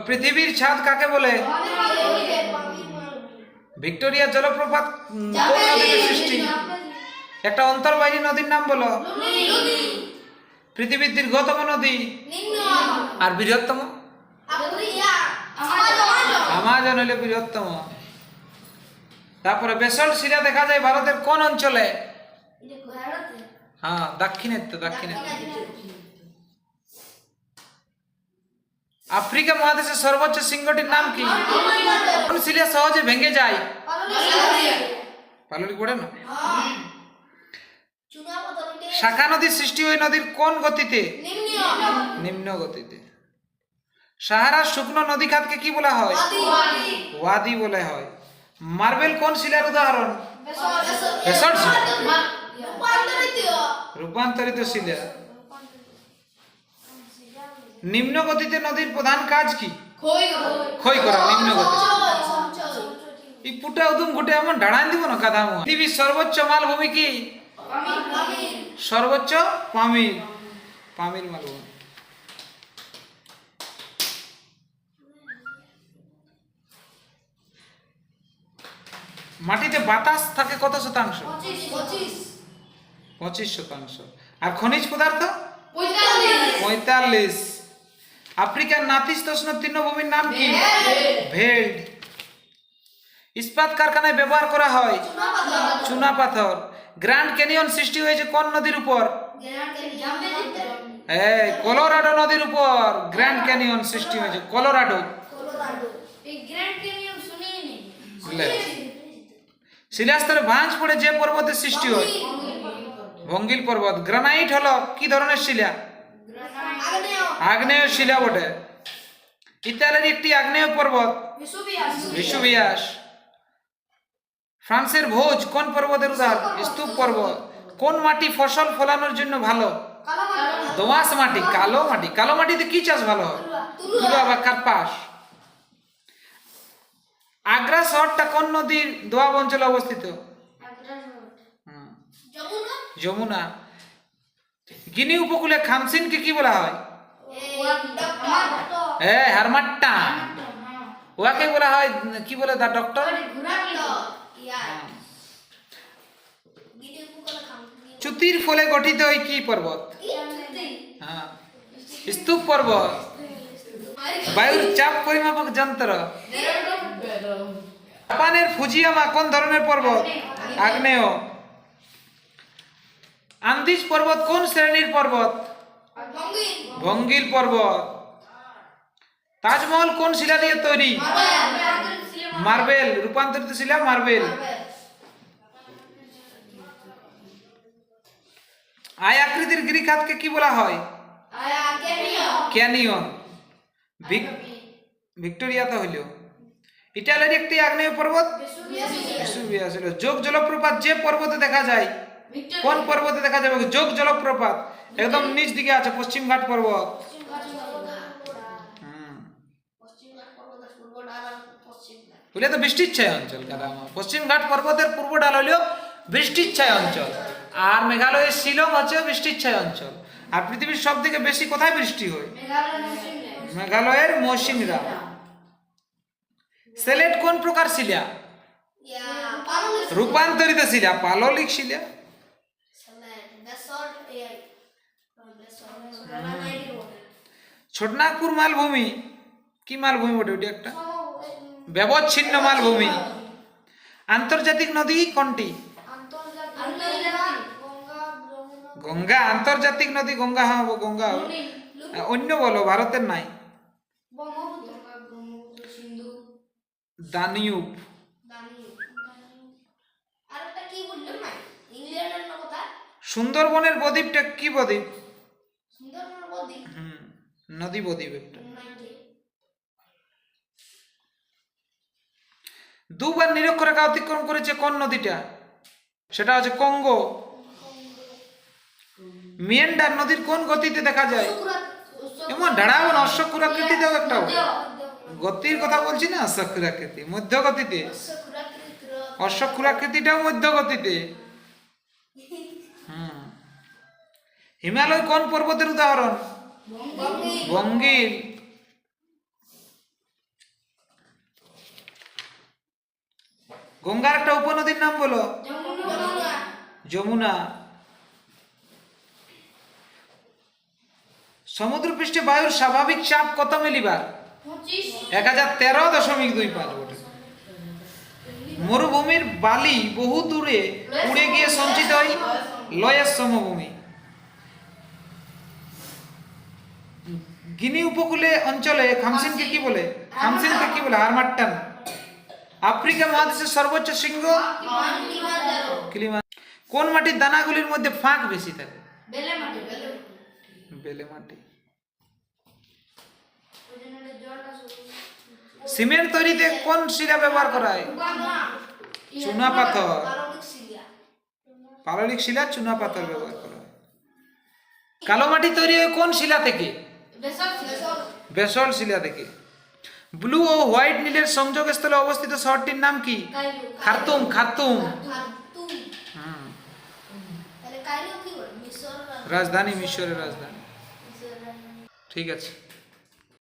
পৃথিবীর ছাদ কাকে বলে? ভিক্টোরিয়া জলপ্রপাত কোন নদীর সৃষ্টি? একটা অন্তর্বাহিনী নদীর নাম বলো। পৃথিবীর দীর্ঘতম নদী আর বৃহত্তম? আমাজন হলো বৃহত্তম। তারপরে বেসল্ট শিলা দেখা যায় ভারতের কোন অঞ্চলে? হ্যাঁ, দাক্ষিণাত্য। আফ্রিকা মহাদেশের সর্বোচ্চ শৃঙ্গটির নাম কি? কোন শিলা সহজে ভেঙে যায়? পাললিক পড়ে না? শাখা নদীর সৃষ্টি ওই নদীর কোন গতিতে? নিম্ন গতিতে। সাহারার শুকনো নদী খাতকে কি বলা হয়? ওয়াদি বলা হয়। মার্বেল কোন শিলার উদাহরণ? বেসল্ট শিলা। রূপান্তরিত শিলা। নিম্ন গতিতে নদীর প্রধান কাজ কি? ক্ষয় করা। নিম্ন গতি। এই পুটা উদুম ঘুটে এমন ডাড়ান দিব না কাদা। পৃথিবীর সর্বোচ্চ মালভূমি কি? সর্বোচ্চ পামির মালভূমি। মাটিতে বাতাস থাকে কত শতাংশ? 25%। আর খনিজ পদার্থ? 45। আফ্রিকার নাতিশীতোষ্ণ তৃণভূমির নাম কি? ভেল্ড। ইস্পাত কারখানায় ব্যবহার করা হয় চুনাপাথর। গ্র্যান্ড ক্যানিয়ন সৃষ্টি হয়েছে কোন নদীর উপর? কলোরাডো নদীর উপর গ্র্যান্ড ক্যানিয়ন সৃষ্টি হয়েছে। কলোরাডো। শিলাস্তরে ভাঁজ পড়ে যে পর্বতের সৃষ্টি হয়? ভঙ্গিল পর্বত। গ্রানাইট হলো কি ধরনের শিলা? আগ্নেয় শিলা বটে। ইতালির একটি আগ্নেয় পর্বত ভেসুভিয়াস। ফ্রান্সের ভোজ কোন পর্বতের উদাহরণ? স্তূপ পর্বত। কোন মাটি ফসল ফলানোর জন্য ভালো? দোআঁশ মাটি। কালো মাটিতে কি চাষ ভালো হয়? তুলা বা কার্পাস। আগ্রা শহরটা কোন নদীর দোয়াব অঞ্চলে অবস্থিত? যমুনা। গিনি উপকূলে খামসিনকে কি বলা হয়? হারমাট্টা। ওয়াকে বলা হয় কি বলে? দা ডক্টর। চ্যুতির ফলে গঠিত হয় কি পর্বত? স্তূপ পর্বত। বায়ুর চাপ পরিমাপক যন্ত্র। জাপানের ফুজিয়ামা কোন ধরনের পর্বত? আগ্নেয়। আন্দিজ পর্বত কোন শ্রেণীর পর্বত? ভঙ্গিল পর্বত। তাজমহল কোন শিলা দিয়ে তৈরি? মার্বেল। রূপান্তরিত শিলা মার্বেল। আয় আকৃতির গিরিখাতকে কি বলা হয়? ক্যানিয়ন। ভিক্টোরিয়াতে হইল। ইটালির একটি আগ্নেয় পর্বত ভেসুভিয়াস হলো। যোগ জলপ্রপাত যে পর্বতে দেখা যায়? কোন পর্বতে দেখা যাবে যোগ জলপ্রপাত? একদম নিচ দিকে আছে, পশ্চিম ঘাট পর্বত। বলে তো বৃষ্টির ছায় অঞ্চল। পশ্চিম ঘাট পর্বতের পূর্ব ডাল হইলেও বৃষ্টির ছায় অঞ্চল। আর মেঘালয়ের শিলং হচ্ছে বৃষ্টির ছায় অঞ্চল। আর পৃথিবীর সব থেকে বেশি কোথায় বৃষ্টি হয়? মেঘালয়ের মৌসিনরাম। সেলেট কোন প্রকার শিলা? রূপান্তরিত শিলা। পাললিক শিলা। ছোটনাগপুর মালভূমি কি মালভূমি বটে? ওটি একটা ব্যবচ্ছিন্ন মালভূমি। আন্তর্জাতিক নদী কোনটি? গঙ্গা। আন্তর্জাতিক নদী গঙ্গা। হ্যাঁ, গঙ্গা। অন্য বলো, ভারতের নাই। দানিউব। সুন্দরবনের বদ্বীপটা কি বদ্বীপ? নদী বদ্বীপ একটা। দুবার নিরক্ষরেখা অতিক্রম করেছে কোন নদীটা? সেটা হচ্ছে কঙ্গো। মিয়ান্ডার নদীর কোন গতিতে দেখা যায়? এমন ঢাড়াও না, অশ্বক্ষুরাকৃতিতেও একটা গতির কথা বলছি না, অশ্বক্ষুরাকৃতি মধ্য গতিতে। অশ্বক্ষুরাকৃতিটাও মধ্য গতিতে। হিমালয় কোন পর্বতের উদাহরণ? ভঙ্গিল। গঙ্গার একটা উপনদীর নাম বলো। যমুনা। সমুদ্রপৃষ্ঠে বায়ুর স্বাভাবিক চাপ কত মিলিবার? 1013.25 বটে। মরুভূমির বালি বহু দূরে উড়ে গিয়ে সঞ্চিত হয় লয়ের সমভূমি। গিনি উপকূলে অঞ্চলে খামসিনকে কি বলে? হারমাট্টান। আফ্রিকা মহাদেশের সর্বোচ্চ শৃঙ্গ কিলিমান। কোন মাটির দানাগুলির মধ্যে ফাঁক বেশি থাকে? বেলে মাটি। সিমেন্ট তৈরিতে কোন শিলা ব্যবহার করা হয়? চুনা পাথর। পাললিক শিলা চুনা পাথর ব্যবহার করা হয়। কালো মাটি তৈরি হয় কোন শিলা থেকে? বেসল্ট শিলা থেকে। ব্লু ও হোয়াইট নীলের সংযোগস্থলে অবস্থিত শহরটির নাম কি? খার্তুম। রাজধানী, মিশরের রাজধানী। ঠিক আছে।